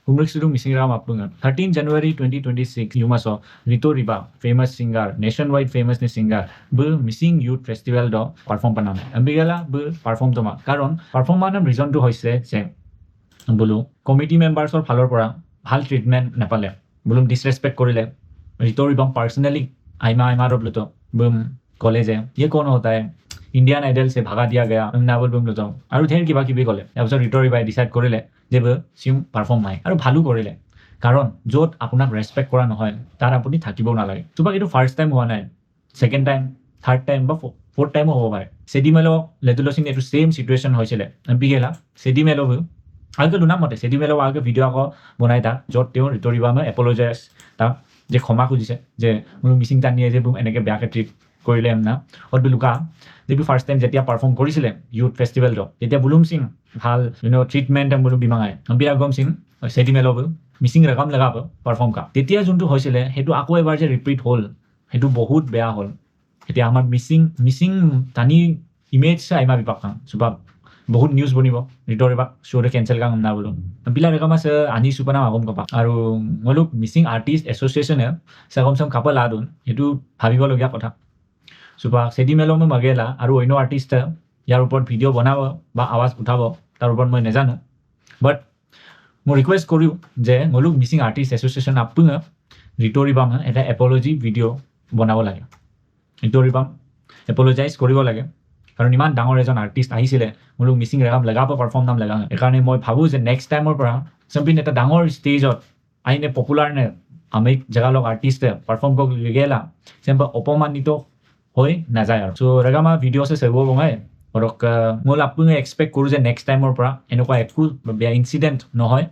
Humrik Sidung missing ram apunga. 13 January 2026 you must Rito Riba famous singer nationwide famous singer bu missing youth festival do perform panam. Ambigala bu perform toma. Karon perform manam reason to hoise je bolu committee members or phalor pora ভাল treatment নাপালে বলুম disrespect করিলে রিতো রিবা personally आइमा रोब लतो Bum college है ये कौन होता है Indian idol से भागा दिया गया ना बोल बुम लतो আৰু ধেৰ কিবা কিবি কলে তাৰপিছত ৰিতো ৰিবাই ডিসাইড কৰিলে যে সিম পাৰফৰ্ম নাই আৰু ভালো কৰিলে কাৰণ যত আপোনাক ৰেসপেক্ট কৰা নহয় তাৰ আপুনি থাকিব নালাগে তোমাক এটো ফাৰ্স্ট টাইম হোৱা নাই সেকেন্ড টাইম থাৰ্ড টাইম বা ফোৰ্থ টাইমও হ'ব পাৰে সেডিমেলো লেতুলো সিং এটো সেম সিচুৱেচন হৈছিল বিগেলা সেডিমেলো আগে লুনা মতে সেডিমেলো আগে ভিডিও আকৌ বনাই তা যত তেওঁ ৰিতো ৰিবামে এপোলজাইজ তা যে ক্ষমা খুজিছে যে মোৰ মিসিং টানিয়ে যে বুম এনেকে বেয়াকে ট্ৰিট কৰিলে না অত লুকা যে ফাৰ্স্ট টাইম যেতিয়া পাৰফৰ্ম কৰিছিলে ইউথ ফেষ্টিভেল দ তেতিয়া বুলুম সিং ভাল ট্ৰিটমেন্ট বুলুম বিমাঙাই বিৰাগম সিং সেডিমেলো মিসিং ৰকম লগাব পাৰফৰ্ম কা তেতিয়া যোনটো হৈছিলে হেতু আকৌ এবাৰ যে ৰিপিট হল হেতু বহুত বেয়া হল এতিয়া আমাৰ মিসিং টানি ইমেজ আইমা বিপাকা সুবা বহুত নিউজ বনিব ৰিতো ৰিবা শোৰে কেনসেল কাম না বলুম বিলা ৰকম আছে আনি সুপনা আগম কপা আৰু মলুক মিসিং আৰ্টিষ্ট এসোসিয়েশনে সাগমসম কাপল আদুন হেতু ভাবিবলগীয়া কথা সুপা সেডিমেলো মই মাগেলা আৰু অন্য আৰ্টিষ্ট ইয়াৰ ওপৰত ভিডিও বনাব বা আৱাজ উঠাব তাৰ ওপৰত মই নেজানো বাট মই ৰিকুৱেষ্ট কৰিও যে মলুক মিসিং আৰ্টিষ্ট এসোসিয়েশন আপুঙ ৰিতো ৰিবাম এটা এপোলজি ভিডিও বনাব লাগে ৰিতো ৰিবাম এপোলজাইজ কৰিব লাগে কাৰণ ইমান ডাঙৰ এজন আৰ্টিষ্ট আহিছিলে মলুক মিসিং ৰেগাম লগাব পাৰফৰ্ম নাম লগা একাৰণে মই ভাবো যে নেক্সট টাইমৰ পৰা সম্পিন এটা ডাঙৰ ষ্টেজত আইনে পপুলাৰ নে আমি জাগালক আৰ্টিষ্টে পাৰফৰ্ম কৰি গেলা সেম্পা অপমানিত হৈ নাযায় আৰু সো ৰেগামা ভিডিঅ'ছে চাব বঙাই আৰু মই আপুঙে এক্সপেক্ট কৰো যে নেক্সট টাইমৰ পৰা এনেকুৱা একো বেয়া ইনসিডেন্ট নহয়